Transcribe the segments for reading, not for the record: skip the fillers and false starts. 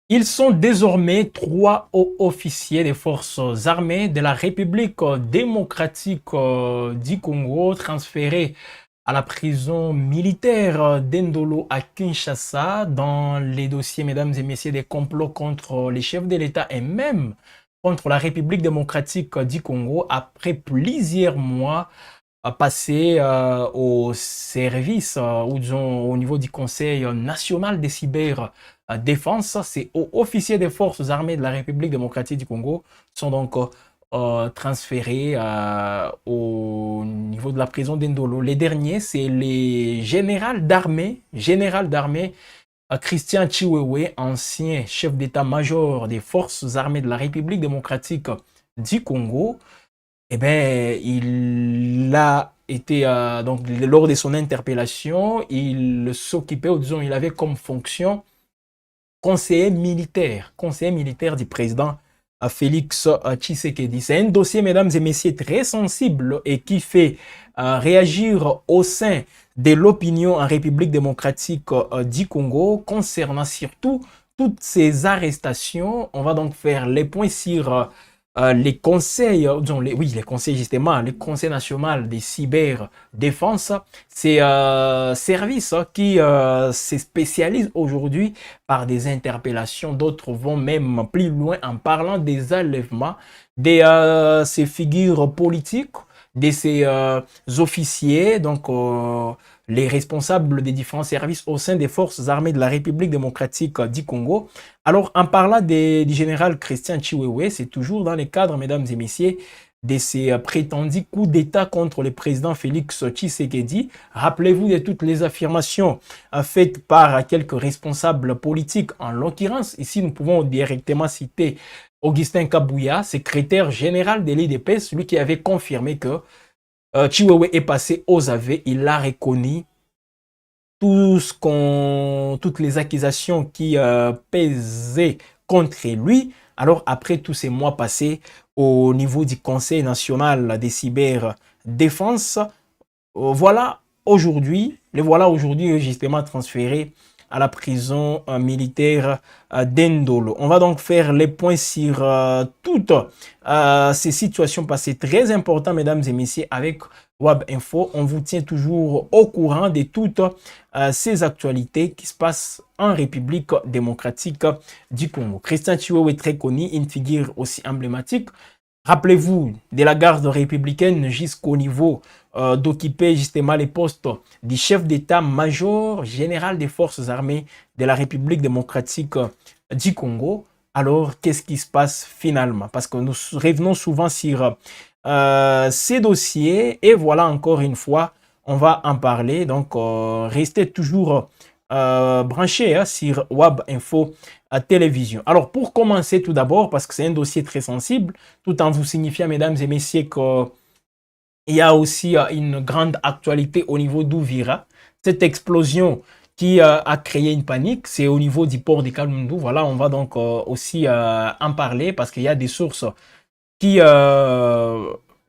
Ils sont désormais trois hauts officiers des forces armées de la République démocratique du Congo transférés à la prison militaire d'Endolo à Kinshasa dans les dossiers, mesdames et messieurs, des complots contre les chefs de l'État et même contre la République démocratique du Congo après plusieurs mois passés au service ou disons au niveau du Conseil national des cyberdéfense. Ces hauts officiers des forces armées de la République démocratique du Congo sont donc transférés au niveau de la prison d'Endolo. Les derniers, c'est les général d'armée Christian Chiwewe, ancien chef d'état-major des forces armées de la République démocratique du Congo. Eh bien, il a été, donc, lors de son interpellation, il s'occupait, ou disons, il avait comme fonction conseiller militaire du président Félix Tshisekedi. C'est un dossier, mesdames et messieurs, très sensible et qui fait réagir au sein de l'opinion en République démocratique du Congo concernant surtout toutes ces arrestations. On va donc faire les points sur les conseils, oui, les conseils justement, le Conseil national des cyberdéfense, c'est un service qui se spécialise aujourd'hui par des interpellations. D'autres vont même plus loin en parlant des enlèvements de ces figures politiques, de ces officiers, donc les responsables des différents services au sein des forces armées de la République démocratique du Congo. Alors, en parlant du général Christian Chiwewe, c'est toujours dans le cadre, mesdames et messieurs, de ces prétendus coups d'État contre le président Félix Tshisekedi. Rappelez-vous de toutes les affirmations faites par quelques responsables politiques. En l'occurrence, ici, nous pouvons directement citer Augustin Kabouya, secrétaire général de l'IDP, celui qui avait confirmé que Chiwewe est passé aux aveux. Il l'a reconnu toutes les accusations qui pesaient contre lui. Alors, après tous ces mois passés au niveau du Conseil national des cyberdéfense, les voilà aujourd'hui justement transférés à la prison militaire d'Endolo. On va donc faire les points sur toutes ces situations passées très importantes, mesdames et messieurs, avec Web Info. On vous tient toujours au courant de toutes ces actualités qui se passent en République démocratique du Congo. Christian Chiwewe est très connu, une figure aussi emblématique. Rappelez-vous de la garde républicaine jusqu'au niveau d'occuper justement les postes du chef d'état-major général des forces armées de la République démocratique du Congo. Alors, qu'est-ce qui se passe finalement? Parce que nous revenons souvent sur ces dossiers et voilà encore une fois, on va en parler. Donc, restez toujours branchés sur Web Info télévision. Alors, pour commencer tout d'abord, parce que c'est un dossier très sensible, tout en vous signifiant, mesdames et messieurs, qu'il y a aussi une grande actualité au niveau d'Ouvira. Cette explosion qui a créé une panique, c'est au niveau du port de Kalundou. Voilà, on va donc aussi en parler parce qu'il y a des sources qui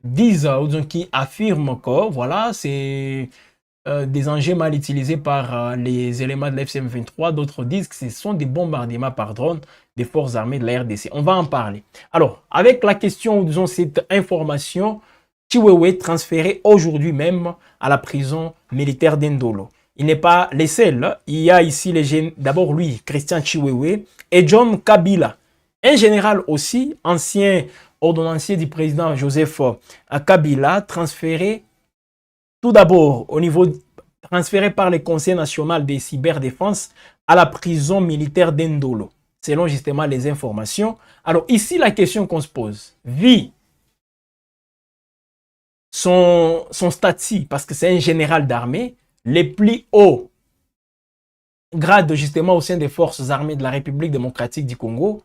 disent, ou qui affirment que voilà, c'est des engins mal utilisés par les éléments de l'FCM23. D'autres disent que ce sont des bombardements par drone des forces armées de la RDC. On va en parler. Alors, avec la question, disons, cette information, Chiwewe transféré aujourd'hui même à la prison militaire d'Endolo. Il n'est pas les seuls. Il y a ici d'abord lui, Christian Chiwewe, et John Kabila, un général aussi, ancien ordonnancier du président Joseph Kabila, transféré tout d'abord au niveau transféré par le Conseil national des cyberdéfense à la prison militaire d'Endolo, selon justement les informations. Alors ici, la question qu'on se pose, vu son statut, parce que c'est un général d'armée, les plus hauts grades justement au sein des forces armées de la République démocratique du Congo,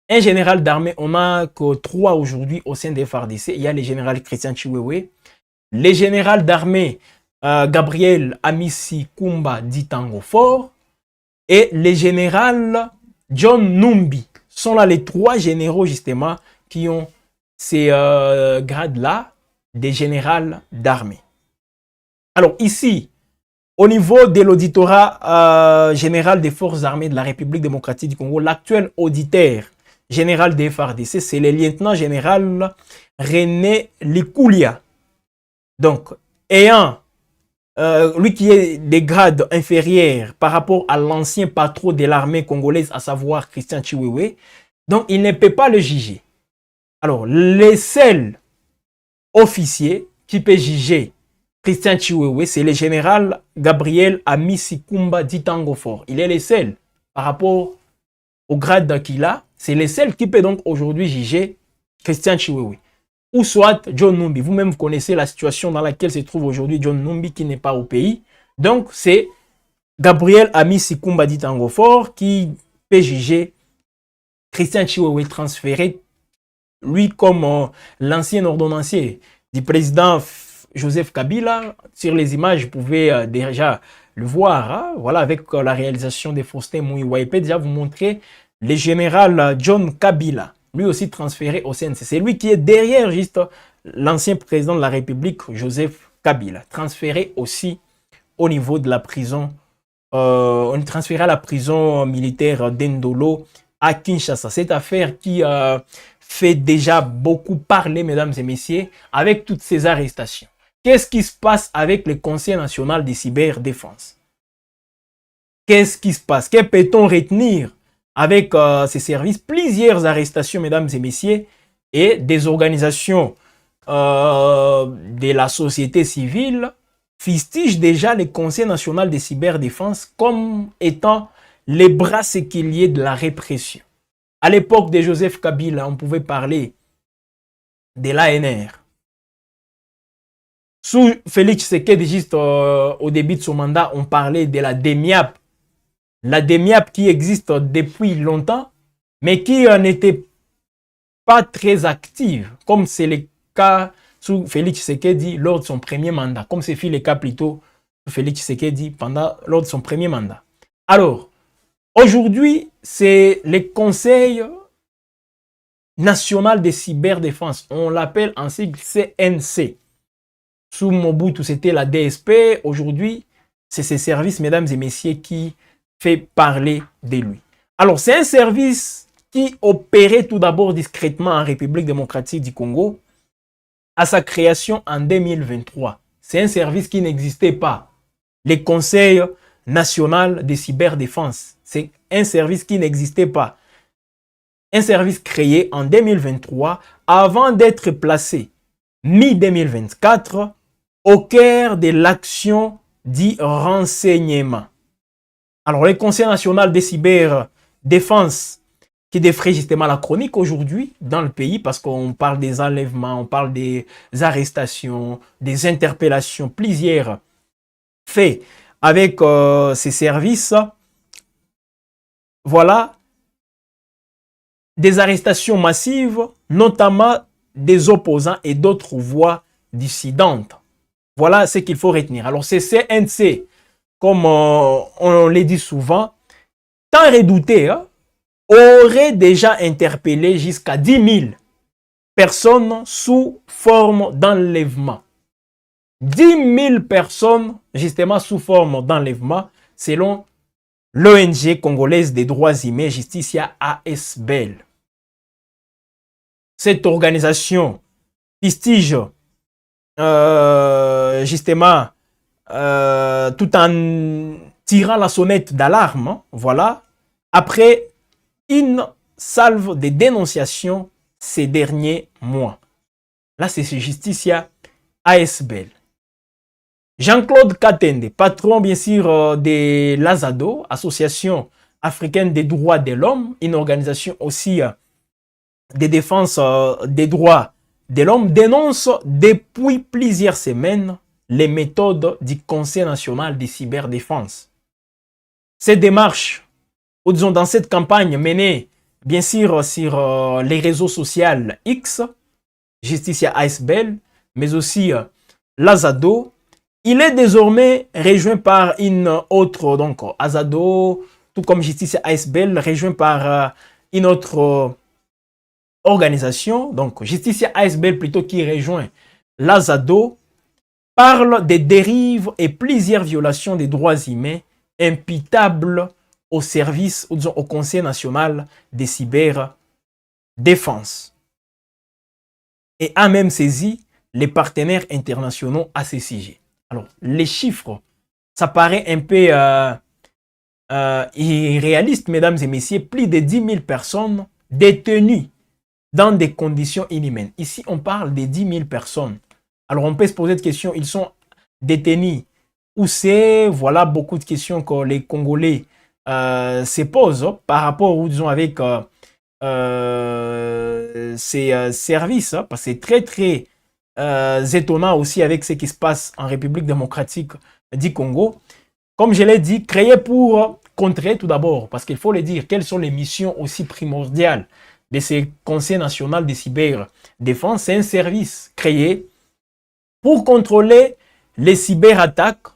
un général d'armée, on n'a que trois aujourd'hui au sein des FARDC. Il y a le général Christian Chiwewe, les généraux d'armée Gabriel Amissi Kumba Ditango Fort et le général John Numbi. Sont là les trois généraux justement qui ont ces grades-là des généraux d'armée. Alors ici, Au niveau de l'auditorat général des forces armées de la République démocratique du Congo, l'actuel auditeur général des FARDC, c'est le lieutenant général René Likoulia. Donc, ayant lui qui est des grades inférieurs par rapport à l'ancien patron de l'armée congolaise, à savoir Christian Chiwewe, donc il ne peut pas le juger. Alors, les seuls officiers qui peuvent juger Christian Chiwewe, c'est le général Gabriel Amisikumba Ditangofor. Il est le seul par rapport au grade qu'il a. C'est le seul qui peut donc aujourd'hui juger Christian Chiwewe. Ou soit John Numbi. Vous-même connaissez la situation dans laquelle se trouve aujourd'hui John Numbi qui n'est pas au pays. Donc c'est Gabriel Amisikumba Ditangofor qui peut juger Christian Chiwewe transféré, lui comme l'ancien ordonnancier du président Joseph Kabila. Sur les images, vous pouvez déjà le voir. Hein? Voilà, avec la réalisation de Faustin Mouiwa. Il peut déjà vous montrer le général John Kabila, lui aussi transféré au CNC. C'est lui qui est derrière juste l'ancien président de la République, Joseph Kabila, transféré aussi au niveau de la prison, on est transféré à la prison militaire d'Endolo à Kinshasa. Cette affaire qui fait déjà beaucoup parler, mesdames et messieurs, avec toutes ces arrestations. Qu'est-ce qui se passe avec le Conseil national de cyberdéfense? Qu'est-ce qui se passe? Que peut-on retenir avec ces services? Plusieurs arrestations, mesdames et messieurs, et des organisations de la société civile fustigent déjà le Conseil national de cyberdéfense comme étant les bras séculiers de la répression. À l'époque de Joseph Kabila, on pouvait parler de l'ANR. Sous Félix Tshisekedi, juste au début de son mandat, on parlait de la DEMIAP. La DEMIAP qui existe depuis longtemps, mais qui n'était pas très active, comme c'est le cas sous Félix Tshisekedi lors de son premier mandat, comme c'est le cas plutôt sous Félix Tshisekedi lors de son premier mandat. Alors, aujourd'hui, c'est le Conseil national de cyberdéfense. On l'appelle en sigle CNC. Sous Mobutu, c'était la DSP. Aujourd'hui, c'est ces services, mesdames et messieurs, qui fait parler de lui. Alors, c'est un service qui opérait tout d'abord discrètement en République démocratique du Congo à sa création en 2023. C'est un service qui n'existait pas. Le Conseil national de cyberdéfense, c'est un service qui n'existait pas. Un service créé en 2023 avant d'être placé mi-2024 au cœur de l'action dit renseignement. Alors, le Conseil national de cyberdéfense qui défraie justement la chronique aujourd'hui dans le pays parce qu'on parle des enlèvements, on parle des arrestations, des interpellations, plusieurs faits avec ces services. Voilà, des arrestations massives, notamment des opposants et d'autres voix dissidentes. Voilà ce qu'il faut retenir. Alors, c'est CNC, comme on le dit souvent, tant redouté, hein, aurait déjà interpellé jusqu'à 10 000 personnes sous forme d'enlèvement. 10 000 personnes, justement, sous forme d'enlèvement, selon l'ONG congolaise des droits humains, Justicia ASBL. Cette organisation fustige justement tout en tirant la sonnette d'alarme, voilà, après une salve de dénonciations ces derniers mois. Là, c'est Justicia ASBL. Jean-Claude Katende, patron bien sûr de l'AZADO, Association africaine des droits de l'homme, une organisation aussi de défense des droits de l'homme, dénonce depuis plusieurs semaines les méthodes du Conseil national de cyberdéfense. Cette démarche, ou disons dans cette campagne menée bien sûr sur les réseaux sociaux X, Justicia ASBL, mais aussi l'AZADO, il est désormais rejoint par une autre, donc AZADO, tout comme Justicia ASBL, rejoint par une autre organisation, donc Justicia ASBL plutôt qui rejoint l'AZADO, parle des dérives et plusieurs violations des droits humains imputables au service, ou disons, au Conseil national des cyberdéfenses. Et a même saisi les partenaires internationaux à ce sujet. Alors, les chiffres, ça paraît un peu irréaliste, mesdames et messieurs. Plus de 10 000 personnes détenues dans des conditions inhumaines. Ici, on parle de 10 000 personnes. Alors, on peut se poser cette question, ils sont détenus où c'est? Voilà beaucoup de questions que les Congolais se posent par rapport, disons, avec ces services, parce que c'est très, très étonnant aussi avec ce qui se passe en République démocratique du Congo. Comme je l'ai dit, créé pour contrer tout d'abord, parce qu'il faut le dire, quelles sont les missions aussi primordiales de ce Conseil national de cyberdéfense. C'est un service créé pour contrôler les cyberattaques.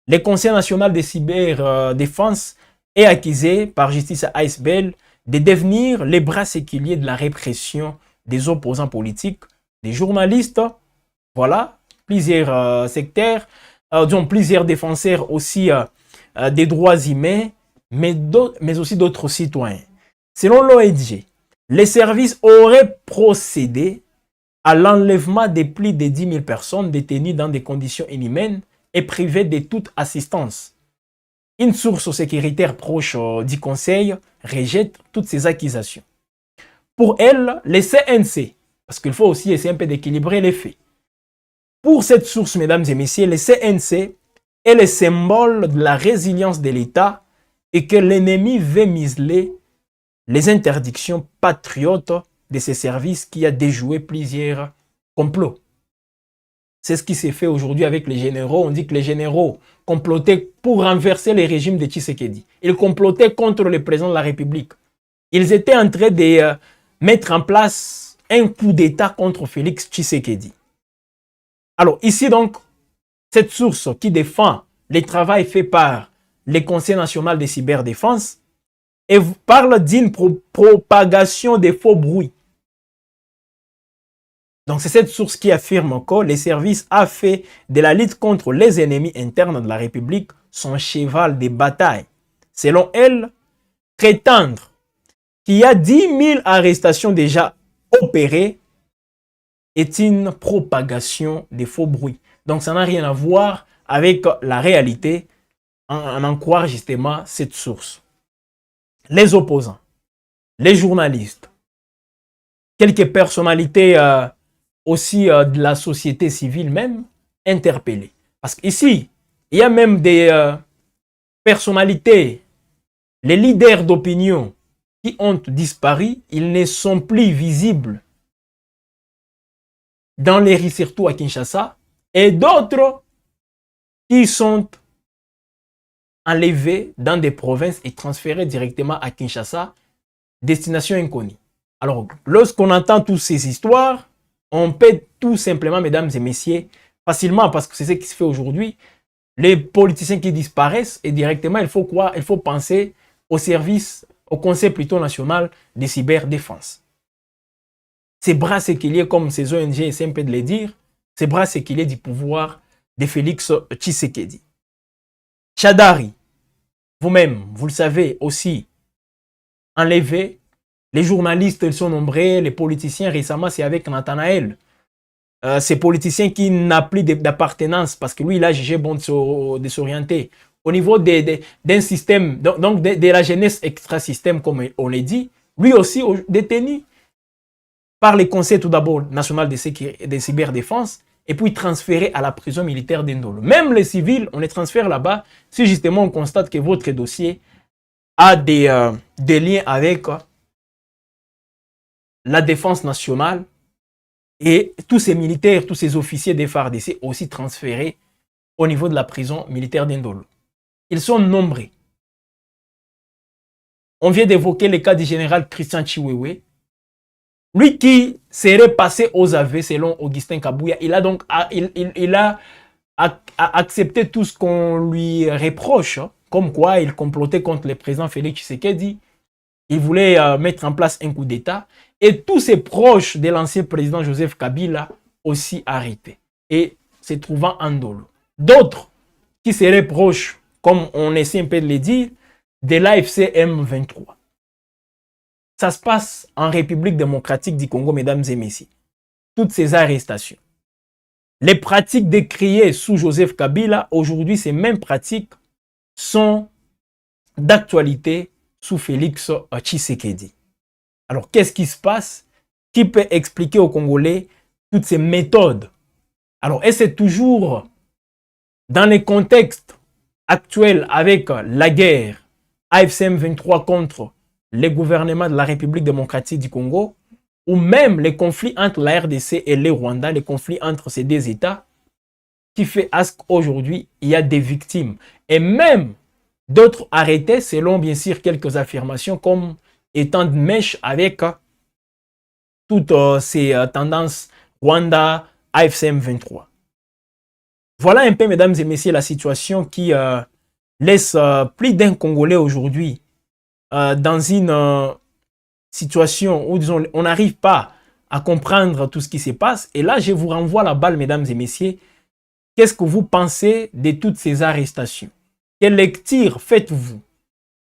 Le Conseil national de cyberdéfense est accusé par justice à ASBL de devenir les bras séculiers de la répression des opposants politiques, des journalistes, voilà, plusieurs secteurs, disons plusieurs défenseurs aussi des droits humains, mais aussi d'autres citoyens. Selon l'ONG, les services auraient procédé à l'enlèvement de plus de 10 000 personnes détenues dans des conditions inhumaines et privées de toute assistance. Une source sécuritaire proche du Conseil rejette toutes ces accusations. Pour elle, les CNC, parce qu'il faut aussi essayer un peu d'équilibrer les faits. Pour cette source, mesdames et messieurs, le CNC est le symbole de la résilience de l'État et que l'ennemi veut museler les interdictions patriotes de ces services qui a déjoué plusieurs complots. C'est ce qui s'est fait aujourd'hui avec les généraux. On dit que les généraux complotaient pour renverser le régime de Tshisekedi. Ils complotaient contre le président de la République. Ils étaient en train de mettre en place un coup d'État contre Félix Tshisekedi. Alors ici donc, cette source qui défend le travail fait par le Conseil national de cyberdéfense et parle d'une propagation des faux bruits. Donc c'est cette source qui affirme que les services a fait de la lutte contre les ennemis internes de la République son cheval de bataille. Selon elle, prétendre qu'il y a 10 000 arrestations déjà opérées est une propagation des faux bruits. Donc ça n'a rien à voir avec la réalité, en croire justement cette source. Les opposants, les journalistes, quelques personnalités aussi de la société civile même, interpellées. Parce qu'ici, il y a même des personnalités, les leaders d'opinion qui ont disparu, ils ne sont plus visibles dans les rues, surtout à Kinshasa, et d'autres qui sont enlevés dans des provinces et transférés directement à Kinshasa, destination inconnue. Alors, lorsqu'on entend toutes ces histoires, on peut tout simplement, mesdames et messieurs, facilement, parce que c'est ce qui se fait aujourd'hui, les politiciens qui disparaissent, et directement, il faut quoi? Il faut penser au service, au Conseil plutôt national de cyberdéfense. Ces bras séculiers, comme ces ONG essaient un peu de les dire, ces bras séculiers du pouvoir de Félix Tshisekedi. Chadari, vous-même, vous le savez aussi, enlevé. Les journalistes, ils sont nombreux. Les politiciens, récemment, c'est avec Nathanaël. Ces politiciens qui n'ont plus d'appartenance parce que lui, il a jugé bon de s'orienter. Au niveau d'un système, donc de la jeunesse extra-système, comme on l'a dit, lui aussi détenu par les conseils tout d'abord national de cyberdéfense et puis transféré à la prison militaire d'Indolo. Même les civils, on les transfère là-bas si justement on constate que votre dossier a des liens avec la défense nationale et tous ces militaires, tous ces officiers des FARDC aussi transférés au niveau de la prison militaire d'Indolo. Ils sont nombreux. On vient d'évoquer le cas du général Christian Chiwewe, lui qui serait passé aux aveux selon Augustin Kabouya. Il a donc accepté tout ce qu'on lui reproche, comme quoi il complotait contre le président Félix Tshisekedi. Il voulait mettre en place un coup d'État. Et tous ses proches de l'ancien président Joseph Kabila aussi arrêtés. Et se trouvant en Ndolo. D'autres qui seraient proches, comme on essaie un peu de le dire, de l'AFC M23. Ça se passe en République démocratique du Congo, mesdames et messieurs. Toutes ces arrestations. Les pratiques décriées sous Joseph Kabila, aujourd'hui, ces mêmes pratiques sont d'actualité sous Félix Tshisekedi. Alors, qu'est-ce qui se passe? Qui peut expliquer aux Congolais toutes ces méthodes? Alors, et c'est toujours dans les contextes actuels avec la guerre AFC M23 contre les gouvernements de la République démocratique du Congo, ou même les conflits entre la RDC et le Rwanda, les conflits entre ces deux États, qui fait à ce qu'aujourd'hui, il y a des victimes. Et même d'autres arrêtés, selon bien sûr quelques affirmations, comme étant de mèche avec toutes ces tendances Rwanda, AFC M23. Voilà un peu, mesdames et messieurs, la situation qui laisse plus d'un Congolais aujourd'hui dans une situation où, disons, on n'arrive pas à comprendre tout ce qui se passe. Et là, je vous renvoie la balle, mesdames et messieurs. Qu'est-ce que vous pensez de toutes ces arrestations? Quelle lecture faites-vous?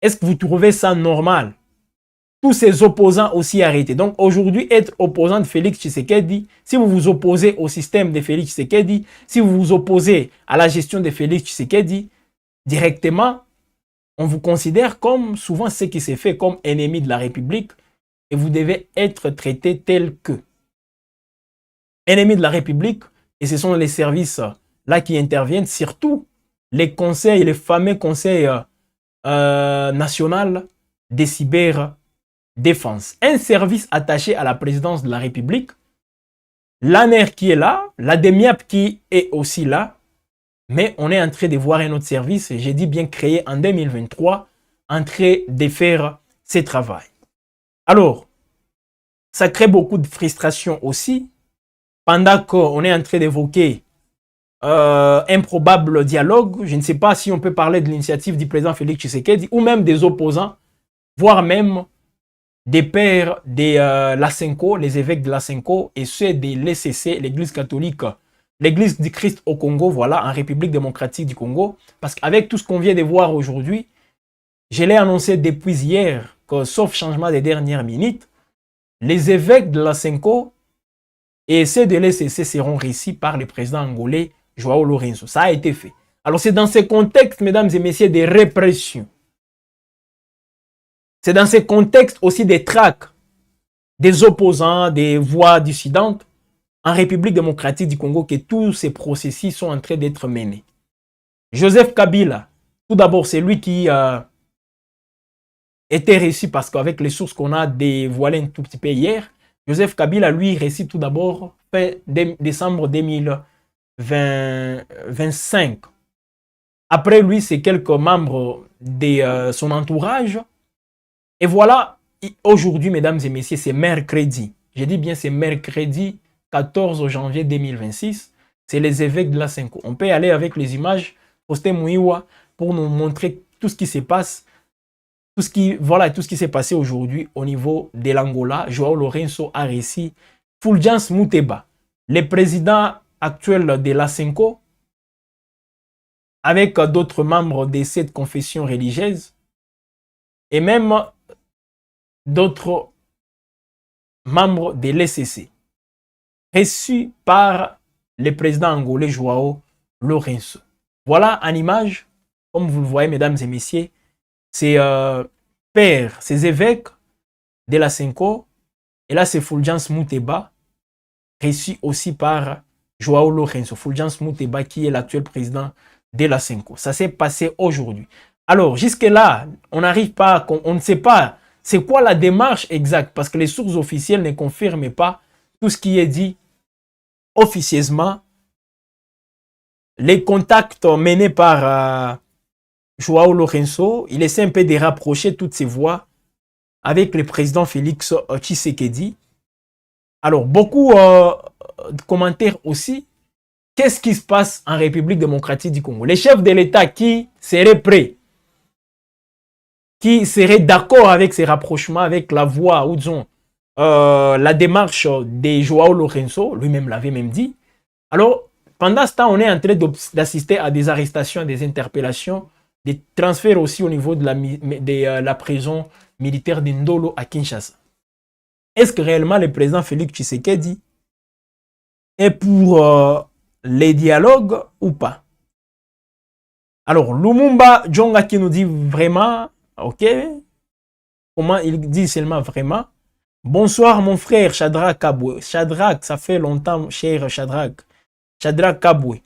Est-ce que vous trouvez ça normal? Tous ces opposants aussi arrêtés. Donc aujourd'hui, être opposant de Félix Tshisekedi, si vous vous opposez au système de Félix Tshisekedi, si vous vous opposez à la gestion de Félix Tshisekedi, directement, on vous considère comme souvent ce qui s'est fait comme ennemi de la République et vous devez être traité tel que ennemi de la République. Et ce sont les services là qui interviennent, surtout les conseils, les fameux conseils national des cyberdéfense. Un service attaché à la présidence de la République, l'ANER qui est là, la DEMIAP qui est aussi là, mais on est en train de voir un autre service, j'ai dit bien créé en 2023, en train de faire ce travail. Alors, ça crée beaucoup de frustration aussi, pendant qu'on est en train d'évoquer un probable dialogue. Je ne sais pas si on peut parler de l'initiative du président Félix Tshisekedi ou même des opposants, voire même des pères de l'Asenko, les évêques de l'Asenko et ceux de l'ECC, l'église catholique, l'église du Christ au Congo, voilà, en République démocratique du Congo. Parce qu'avec tout ce qu'on vient de voir aujourd'hui, je l'ai annoncé depuis hier que, sauf changement des dernières minutes, les évêques de l'Asenko et ceux de l'ECC seront réussis par le président angolais Joao Lourenço. Ça a été fait. Alors c'est dans ce contexte, mesdames et messieurs, de répression. C'est dans ce contexte aussi des traques des opposants, des voix dissidentes en République démocratique du Congo que tous ces processus sont en train d'être menés. Joseph Kabila, tout d'abord, c'est lui qui était réussi parce qu'avec les sources qu'on a dévoilées un tout petit peu hier, Joseph Kabila, lui, réussit tout d'abord fin décembre 2025. Après lui, c'est quelques membres de son entourage. Et voilà, aujourd'hui, mesdames et messieurs, c'est mercredi. Je dis bien, c'est mercredi 14 janvier 2026. C'est les évêques de l'Asenko. On peut aller avec les images, poster Mouiwa pour nous montrer tout ce qui se passe. Tout ce qui s'est passé aujourd'hui au niveau de l'Angola. Joao Lourenço a réussi. Fulgence Muteba, le président actuel de l'Asenko, avec d'autres membres de cette confession religieuse, et même d'autres membres de l'ECC, reçus par le président angolais Joao Lourenço. Voilà en image, comme vous le voyez, mesdames et messieurs, c'est pères, ces évêques de l'Asenko, et là c'est Fulgence Muteba, reçu aussi par Joao Lourenço. Fulgence Muteba qui est l'actuel président de l'Asenko. Ça s'est passé aujourd'hui. Alors, jusque-là, on n'arrive pas, on ne sait pas c'est quoi la démarche exacte, parce que les sources officielles ne confirment pas tout ce qui est dit officieusement. Les contacts menés par Joao Lourenço, il essaie un peu de rapprocher toutes ces voix avec le président Félix Tshisekedi. Alors, beaucoup de commentaires aussi. Qu'est-ce qui se passe en République démocratique du Congo? Les chefs de l'État qui seraient prêts, qui seraient d'accord avec ces rapprochements, avec la voix, ou disons, la démarche de Joao Lourenço, lui-même l'avait même dit. Alors, pendant ce temps, on est en train d'assister à des arrestations, des interpellations, des transferts aussi au niveau de la prison militaire d'Indolo à Kinshasa. Est-ce que réellement le président Félix Tshisekedi est pour les dialogues ou pas? Alors, Lumumba Djonga qui nous dit vraiment, ok, comment il dit seulement vraiment? Bonsoir mon frère Shadrach Kabwe. Shadrach, ça fait longtemps, cher Shadrach. Shadrach Kabwe,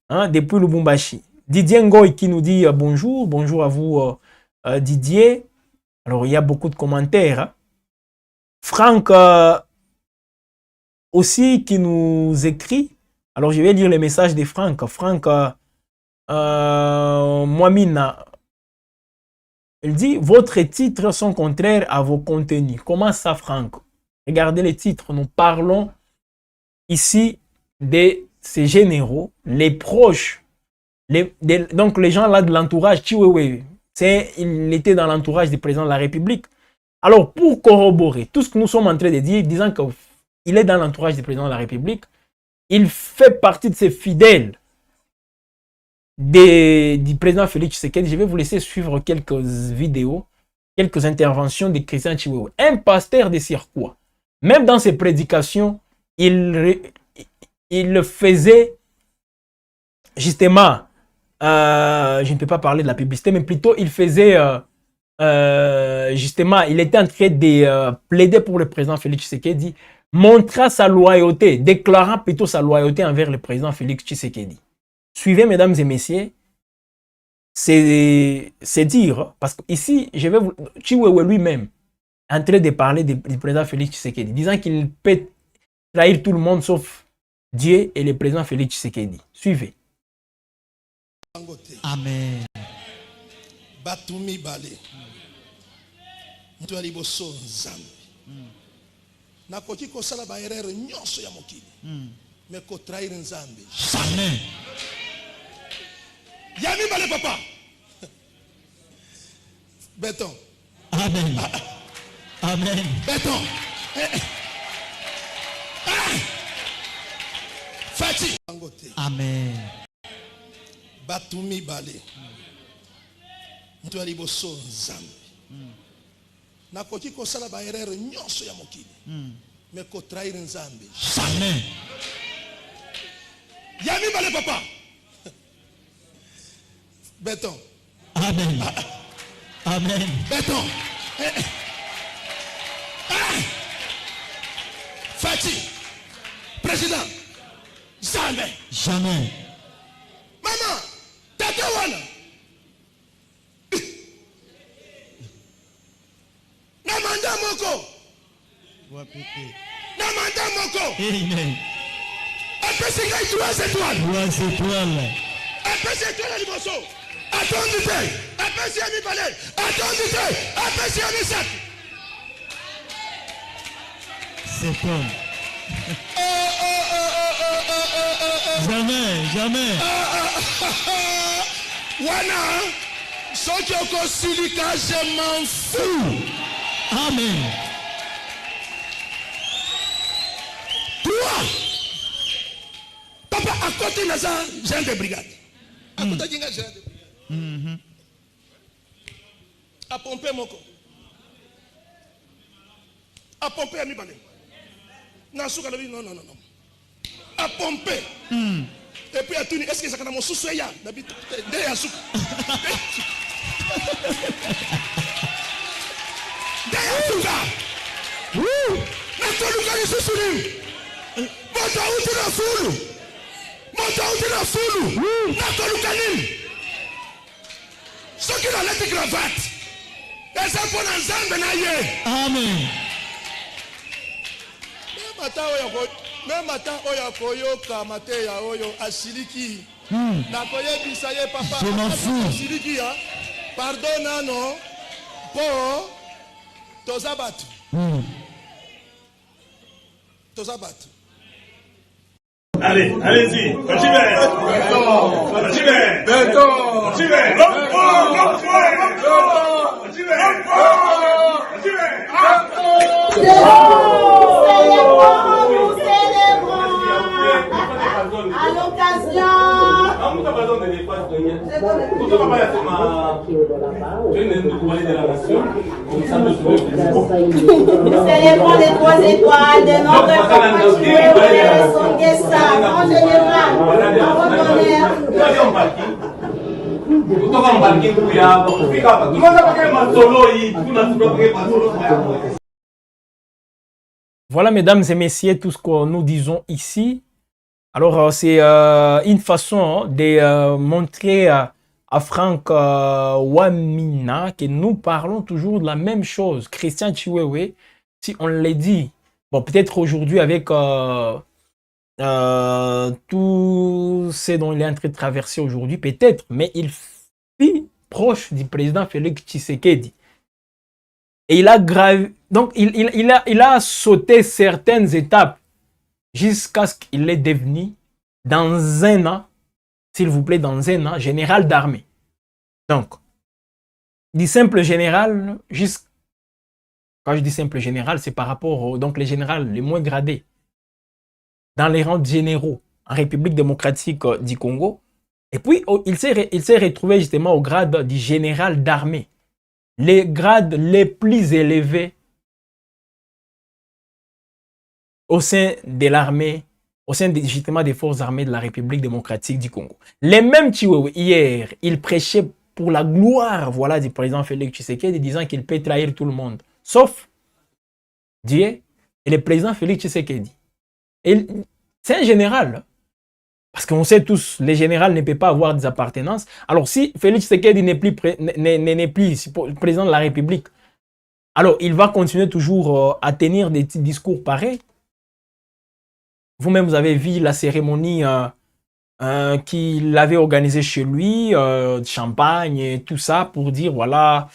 hein, depuis Lubumbashi. Didier Ngoy qui nous dit bonjour. Bonjour à vous, Didier. Alors, il y a beaucoup de commentaires. Hein. Franck aussi qui nous écrit. Alors, je vais lire les messages de Franck. Franck Moamina. Il dit, votre titres sont contraires à vos contenus. Comment ça, Franck? Regardez les titres. Nous parlons ici de ces généraux, les proches, donc les gens là de l'entourage. Il était dans l'entourage du président de la République. Alors, pour corroborer tout ce que nous sommes en train de dire, disant qu'il est dans l'entourage du président de la République, il fait partie de ses fidèles du président Félix Tshisekedi. Je vais vous laisser suivre quelques vidéos, quelques interventions de Christian Chiwewe, un pasteur de Sirkwa. Même dans ses prédications, il faisait justement, je ne peux pas parler de la publicité, mais plutôt il faisait justement, il était en train de plaider pour le président Félix Tshisekedi, montrant sa loyauté, déclarant plutôt sa loyauté envers le président Félix Tshisekedi. Suivez, mesdames et messieurs, c'est dire, parce qu'ici, je vais vous... Chiwewe lui-même est en train de parler du président Félix Tshisekedi, disant qu'il peut trahir tout le monde sauf Dieu et le président Félix Tshisekedi. Suivez. Amen. Batumi Bale. Mtuali boso nzambe. Nakoki kosala ba erreur nyonso ya mokili. Mais ko trahir nzambe. Amen. Yami Bale papa. Béton. Amen. Amen. Béton. Fati. Amen. Batumi Bale. Mtuali boso nzambe. Nakoki kosala ba erreur nyonso ya mokili. Mais ko trahir nzambe. Amen. Yami Bale papa. Béton. Amen. Amen. Béton. Fati. Président. Jamais. Jamais. Maman. Tata wana. Namanda moko. Namanda moko. Amen. Apesi ngai 3 étoiles. 3 étoiles. Apesi étoile liboso. Attendez te. Apesi Yami Bale. Attendez te. Apesi Yami Sat. C'est homme. Jamais, jamais. Wana. Soki okosilika, je m'en fous. Amen. Toi. Papa, à côté de ça, j'ai un de brigade. À côté de ça, j'ai un de brigade. À pomper mon corps. À pomper Yami Bale. Non, non, non, non. À pomper. Et puis à tout, est-ce que ça a mon sous-soya? D'habitude, derrière sous. Derrière tout ça. Natoluka ni sous-souli. Monta uti na fulu. Monta uti na fulu. Natoluka ni. Ce qui a lettre cravate. Et ça pour un zambe na ye. Amen. Même matin oyo koyoka matin ya oyo asiliki na koyebisa ye papa je m'en fous asiliki ya pardon non po tozabat tozabat. Allez, allez-y, continuez. Continuez. Continuez. À l'occasion, nous célébrons les 3 étoiles de notre compatriote Songuessa, en général, en votre honneur. Voilà, mesdames et messieurs, tout ce que nous disons ici. Alors, c'est une façon de montrer à Franck Wamina que nous parlons toujours de la même chose. Christian Chiwewe, si on l'a dit, bon, peut-être aujourd'hui avec tout ce dont il est en train de traverser aujourd'hui, peut-être, mais il fut proche du président Félix Tshisekedi. Et il a donc il a sauté certaines étapes jusqu'à ce qu'il est devenu, dans un an, s'il vous plaît, dans un an, général d'armée. Donc, du simple général, quand je dis simple général, c'est par rapport donc les généraux les moins gradés dans les rangs généraux en République démocratique du Congo. Et puis, il s'est retrouvé justement au grade du général d'armée. Les grades les plus élevés au sein de l'armée, au sein justement des forces armées de la République démocratique du Congo. Les mêmes Chiwewe, hier, ils prêchaient pour la gloire, voilà, du président Félix Tshisekedi, disant qu'il peut trahir tout le monde, sauf Dieu et le président Félix Tshisekedi. Et c'est un général, parce qu'on sait tous, les généraux ne peuvent pas avoir des appartenances. Alors si Félix Tshisekedi n'est plus président de la République, alors il va continuer toujours à tenir des petits discours pareils. Vous-même, vous avez vu la cérémonie qu'il avait organisée chez lui, de champagne et tout ça, pour dire, voilà,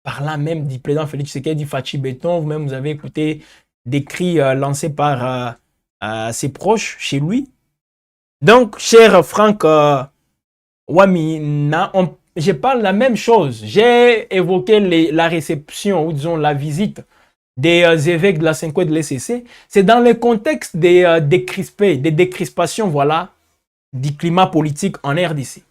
parlant même du président Félix Tshisekedi, Fachi Béton, vous-même, vous avez écouté des cris lancés par ses proches chez lui. Donc, cher Franck Wamina, je parle de la même chose. J'ai évoqué la réception, ou disons la visite des évêques de la 5e de l'ECC. C'est dans le contexte des décrispations, voilà, du climat politique en RDC.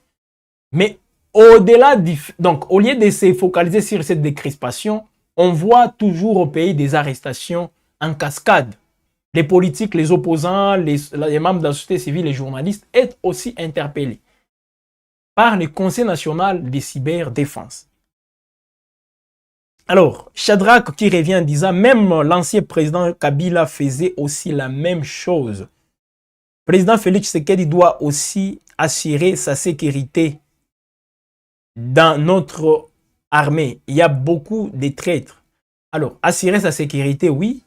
Mais au-delà, donc, au lieu de se focaliser sur cette décrispation, on voit toujours au pays des arrestations en cascade. Les politiques, les opposants, les membres de la société civile, les journalistes sont aussi interpellés par le Conseil national de cyberdéfense. Alors, Shadrach qui revient en disant, même l'ancien président Kabila faisait aussi la même chose. Le président Félix Tshisekedi doit aussi assurer sa sécurité dans notre armée. Il y a beaucoup de traîtres. Alors, assurer sa sécurité, oui,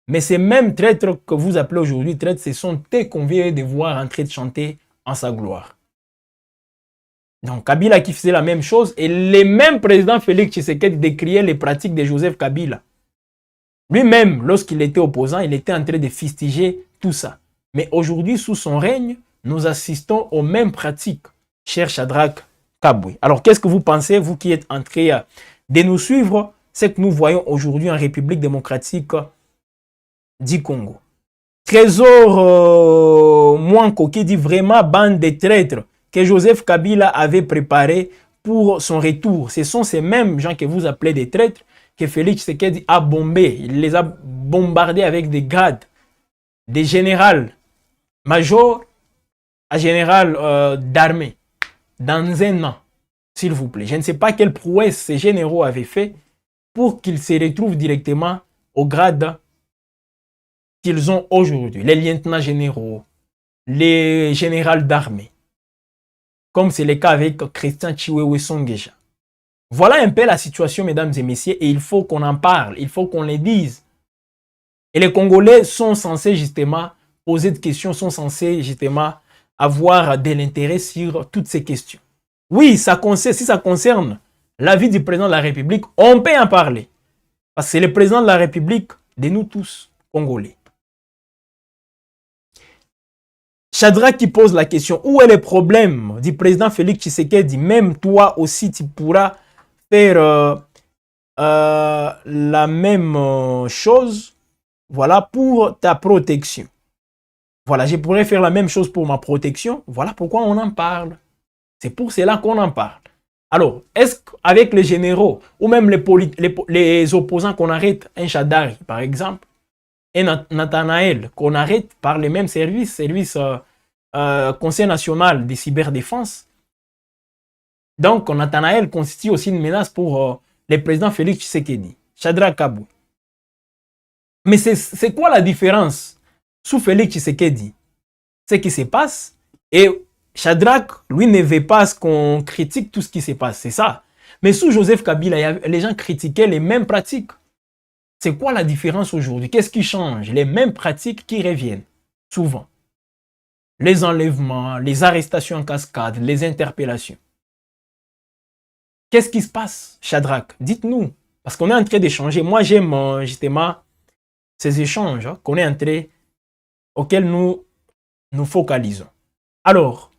mais ces mêmes traîtres que vous appelez aujourd'hui traîtres, ce sont eux qu'on vient de voir en train de chanter en sa gloire. Donc, Kabila qui faisait la même chose, et les mêmes présidents Félix Tshisekedi décriaient les pratiques de Joseph Kabila. Lui-même, lorsqu'il était opposant, il était en train de fustiger tout ça. Mais aujourd'hui, sous son règne, nous assistons aux mêmes pratiques, cher Shadrach Kabwe. Alors, qu'est-ce que vous pensez, vous qui êtes en train de nous suivre, c'est que nous voyons aujourd'hui en République démocratique du Congo. Trésor Mwanko qui dit vraiment bande de traîtres que Joseph Kabila avait préparé pour son retour. Ce sont ces mêmes gens que vous appelez des traîtres que Félix Tshisekedi a bombé. Il les a bombardés avec des grades, des généraux majors à général d'armée, dans un an, s'il vous plaît. Je ne sais pas quelle prouesse ces généraux avaient fait pour qu'ils se retrouvent directement au grade qu'ils ont aujourd'hui. Les lieutenants généraux, les généraux d'armée, comme c'est le cas avec Christian Chiwewe Songeja. Voilà un peu la situation, mesdames et messieurs, et il faut qu'on en parle, il faut qu'on les dise. Et les Congolais sont censés justement poser des questions, sont censés justement avoir de l'intérêt sur toutes ces questions. Oui, si ça concerne la vie du président de la République, on peut en parler. Parce que c'est le président de la République de nous tous, Congolais. Shadrach qui pose la question, où est le problème du président Félix Tshisekedi? Même toi aussi, tu pourras faire la même chose. voilà, pour ta protection. Voilà, je pourrais faire la même chose pour ma protection. Voilà pourquoi on en parle. C'est pour cela qu'on en parle. Alors, est-ce qu'avec les généraux ou même les opposants qu'on arrête, un Shadari par exemple, et Nathanaël qu'on arrête par les mêmes services, Conseil national de cyberdéfense. Donc, Nathanaël constitue aussi une menace pour le président Félix Tshisekedi, Shadrack Kabou. Mais c'est quoi la différence sous Félix Tshisekedi? Ce qui se passe, et Shadrack, lui, ne veut pas qu'on critique tout ce qui se passe, c'est ça. Mais sous Joseph Kabila, les gens critiquaient les mêmes pratiques. C'est quoi la différence aujourd'hui? Qu'est-ce qui change? Les mêmes pratiques qui reviennent, souvent. Les enlèvements, les arrestations en cascade, les interpellations. Qu'est-ce qui se passe, Shadrack? Dites-nous, parce qu'on est en train d'échanger. Moi, j'aime justement ces échanges auxquels nous nous focalisons. Alors,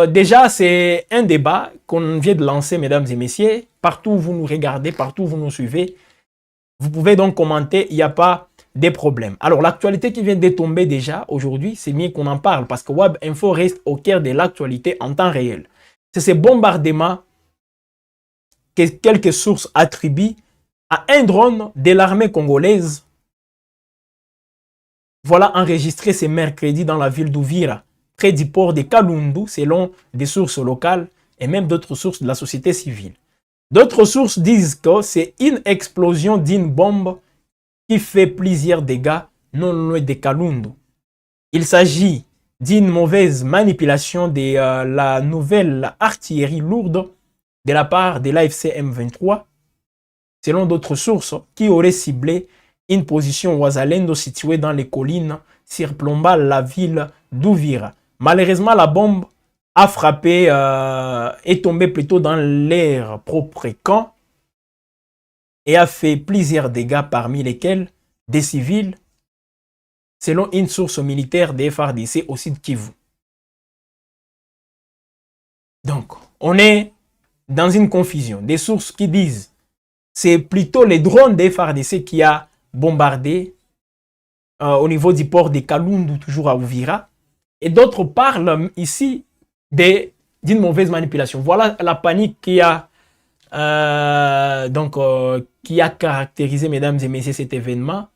déjà, c'est un débat qu'on vient de lancer, mesdames et messieurs. Partout où vous nous regardez, partout où vous nous suivez, vous pouvez donc commenter, il n'y a pas de problème. Alors, l'actualité qui vient de tomber déjà aujourd'hui, c'est mieux qu'on en parle parce que Web Info reste au cœur de l'actualité en temps réel. C'est ces bombardements que quelques sources attribuent à un drone de l'armée congolaise. Voilà enregistré ce mercredi dans la ville d'Uvira, près du port de Kalundu, selon des sources locales et même d'autres sources de la société civile. D'autres sources disent que c'est une explosion d'une bombe qui fait plusieurs dégâts non loin de Kalundu. Il s'agit d'une mauvaise manipulation de la nouvelle artillerie lourde de la part de l'AFC M23, selon d'autres sources, qui auraient ciblé une position Ouazalendo située dans les collines surplombant la ville d'Uvira. Malheureusement, la bombe a frappé, est tombée plutôt dans leur propre camp et a fait plusieurs dégâts, parmi lesquels des civils, selon une source militaire des FARDC au sud Kivu. Donc, on est dans une confusion. Des sources qui disent c'est plutôt les drones des FARDC qui a bombardé au niveau du port de Kalundu, toujours à Uvira. Et d'autres parlent ici d'une mauvaise manipulation. Voilà la panique qui a, qui a caractérisé, mesdames et messieurs, cet événement.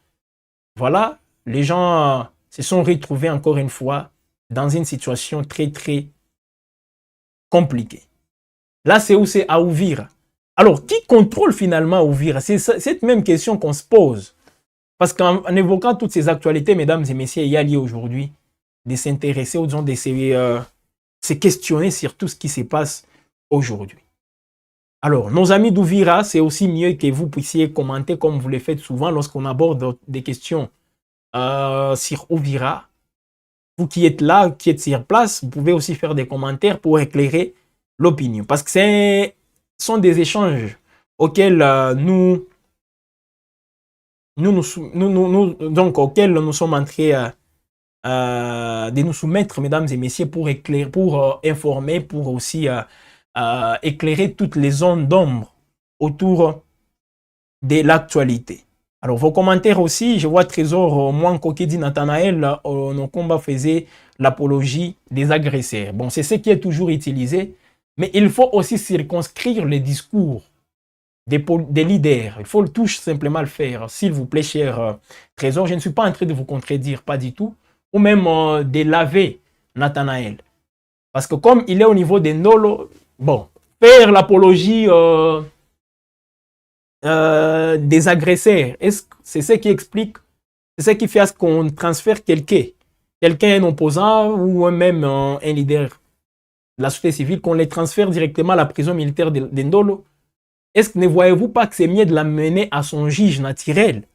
Voilà, les gens se sont retrouvés encore une fois dans une situation très, très compliquée. Là, c'est où? C'est à Uvira. Alors, qui contrôle finalement Uvira? C'est cette même question qu'on se pose. Parce qu'en évoquant toutes ces actualités, mesdames et messieurs, il y a lieu aujourd'hui de s'intéresser aux gens, de se questionner sur tout ce qui se passe aujourd'hui. Alors, nos amis d'Uvira, c'est aussi mieux que vous puissiez commenter comme vous le faites souvent lorsqu'on aborde des questions sur Uvira. Vous qui êtes là, qui êtes sur place, vous pouvez aussi faire des commentaires pour éclairer l'opinion. Parce que ce sont des échanges auxquels auxquels nous sommes en train de nous soumettre, mesdames et messieurs, pour éclairer, pour informer, pour aussi éclairer toutes les zones d'ombre autour de l'actualité. Alors, vos commentaires aussi, je vois Trésor Mwanko qui dit Nathanaël, nos combats faisaient l'apologie des agresseurs. Bon, c'est ce qui est toujours utilisé, mais il faut aussi circonscrire les discours des leaders. Il faut tout simplement le faire. S'il vous plaît, cher Trésor, je ne suis pas en train de vous contredire, pas du tout, ou même de laver Nathanaël. Parce que comme il est au niveau des Nolo, bon, faire l'apologie des agresseurs, c'est ce qui explique, c'est ce qui fait à ce qu'on transfère quelqu'un, un opposant ou même un leader de la société civile, qu'on les transfère directement à la prison militaire de Ndolo. Est-ce que ne voyez-vous pas que c'est mieux de l'amener à son juge naturel?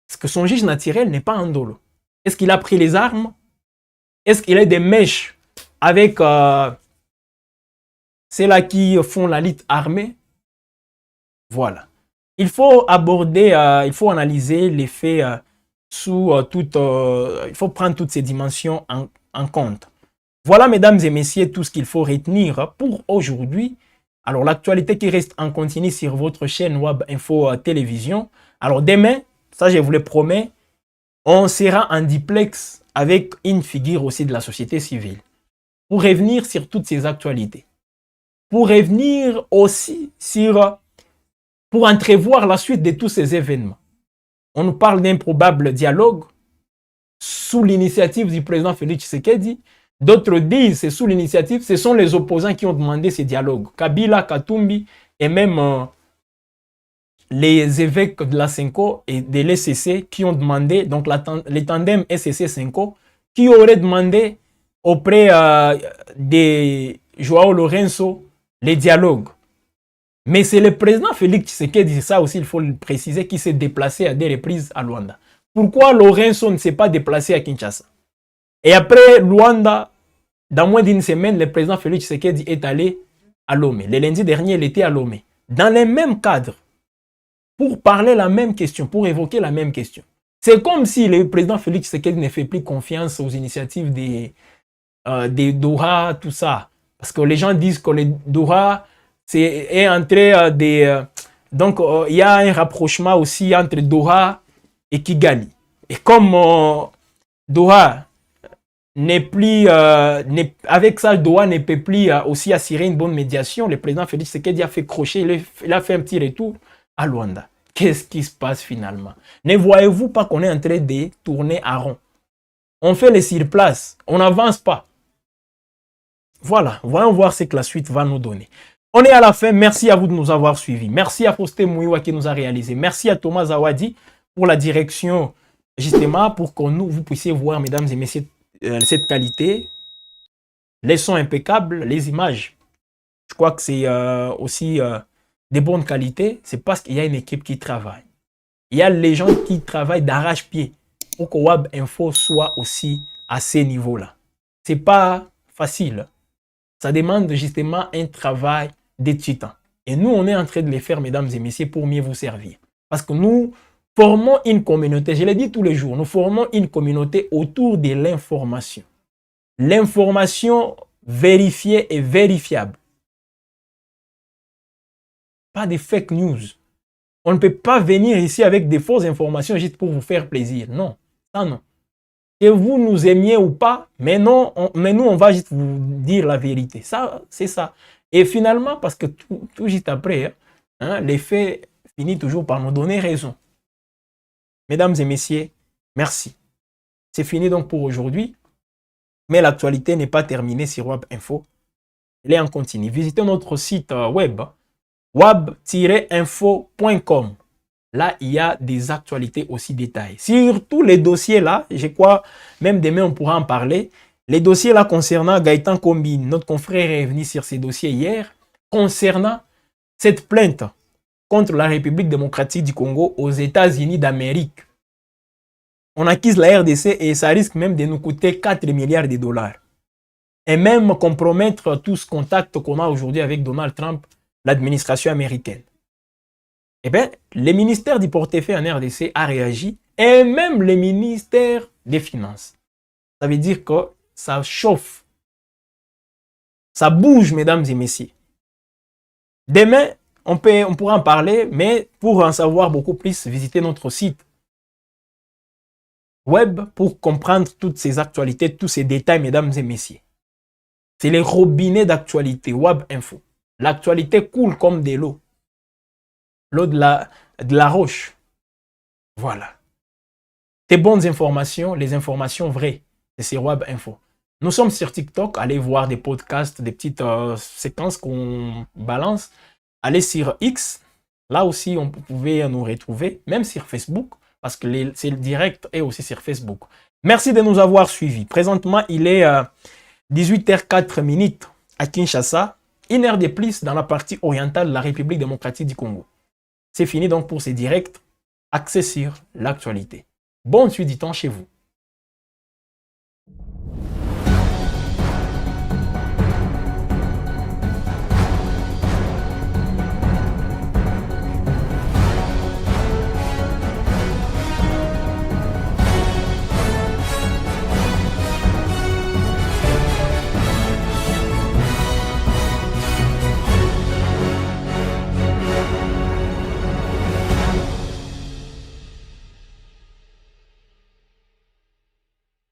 Parce que son juge naturel n'est pas Ndolo. Est-ce qu'il a pris les armes? Est-ce qu'il a des mèches avec ceux-là qui font la lutte armée? Voilà. Il faut aborder, il faut analyser les faits sous il faut prendre toutes ces dimensions en compte. Voilà, mesdames et messieurs, tout ce qu'il faut retenir pour aujourd'hui. Alors, l'actualité qui reste en continu sur votre chaîne Web Info Télévision. Alors, demain, ça je vous le promets, on sera en duplex avec une figure aussi de la société civile pour revenir sur toutes ces actualités. Pour revenir aussi pour entrevoir la suite de tous ces événements. On nous parle d'un probable dialogue sous l'initiative du président Félix Tshisekedi. D'autres disent c'est sous l'initiative, ce sont les opposants qui ont demandé ces dialogues. Kabila, Katumbi et même les évêques de la Senko et de l'SCC qui ont demandé, donc les tandems SCC-Senko, qui auraient demandé auprès de Joao Lourenço les dialogues. Mais c'est le président Félix Tshisekedi, ça aussi il faut le préciser, qui s'est déplacé à des reprises à Luanda. Pourquoi Lourenço ne s'est pas déplacé à Kinshasa? Et après Luanda, dans moins d'une semaine, le président Félix Tshisekedi est allé à Lomé. Le lundi dernier, il était à Lomé. Dans les mêmes cadres, pour parler la même question, pour évoquer la même question. C'est comme si le président Félix Tshisekedi ne fait plus confiance aux initiatives des Doha, tout ça. Parce que les gens disent que les Doha est entré donc il y a un rapprochement aussi entre Doha et Kigali. Et comme Doha n'est plus, avec ça, Doha ne peut plus aussi assurer une bonne médiation, le président Félix Tshisekedi a fait crochet, il a fait un petit retour à Luanda. Qu'est-ce qui se passe finalement? Ne voyez-vous pas qu'on est en train de tourner à rond? On fait les surplaces, on n'avance pas. Voilà, voyons voir ce que la suite va nous donner. On est à la fin, merci à vous de nous avoir suivis. Merci à Faustin Mouiwa qui nous a réalisé. Merci à Thomas Zawadi pour la direction, justement, pour que vous puissiez voir, mesdames et messieurs, cette qualité. Les sons impeccables, les images. Je crois que c'est aussi de bonne qualité. C'est parce qu'il y a une équipe qui travaille. Il y a les gens qui travaillent d'arrache-pied pour que WAB Info soit aussi à ces niveaux-là. Ce n'est pas facile. Ça demande justement un travail des titans. Et nous, on est en train de les faire, mesdames et messieurs, pour mieux vous servir. Parce que nous formons une communauté, je l'ai dit tous les jours, nous formons une communauté autour de l'information. L'information vérifiée et vérifiable. Pas des fake news. On ne peut pas venir ici avec des fausses informations juste pour vous faire plaisir. Non, ça non. Que vous nous aimiez ou pas, mais nous, on va juste vous dire la vérité. Ça, c'est ça. Et finalement, parce que tout juste après, les faits finissent toujours par nous donner raison. Mesdames et messieurs, merci. C'est fini donc pour aujourd'hui. Mais l'actualité n'est pas terminée sur WAB Info. Elle est en continu. Visitez notre site web wab-info.com. Là, il y a des actualités aussi détaillées. Sur tous les dossiers là, je crois, même demain on pourra en parler. Les dossiers là concernant Gaëtan Combine, notre confrère est venu sur ces dossiers hier, concernant cette plainte contre la République démocratique du Congo aux États-Unis d'Amérique. On accuse la RDC et ça risque même de nous coûter 4 milliards de dollars. Et même compromettre tout ce contact qu'on a aujourd'hui avec Donald Trump, l'administration américaine. Eh bien, le ministère du portefeuille en RDC a réagi et même le ministère des Finances. Ça veut dire que ça chauffe. Ça bouge, mesdames et messieurs. Demain, on pourra en parler, mais pour en savoir beaucoup plus, visitez notre site web pour comprendre toutes ces actualités, tous ces détails, mesdames et messieurs. C'est le robinet d'actualité, WAB Info. L'actualité coule comme de l'eau. L'eau de la roche. Voilà. Des bonnes informations, les informations vraies. C'est sur WAB Info. Nous sommes sur TikTok. Allez voir des podcasts, des petites séquences qu'on balance. Allez sur X. Là aussi, on pouvait nous retrouver. Même sur Facebook. Parce que c'est le direct et aussi sur Facebook. Merci de nous avoir suivis. Présentement, il est 18h04 à Kinshasa. 1 heure de plus dans la partie orientale de la République démocratique du Congo. C'est fini donc pour ces directs axés sur l'actualité. Bonne suite du temps chez vous.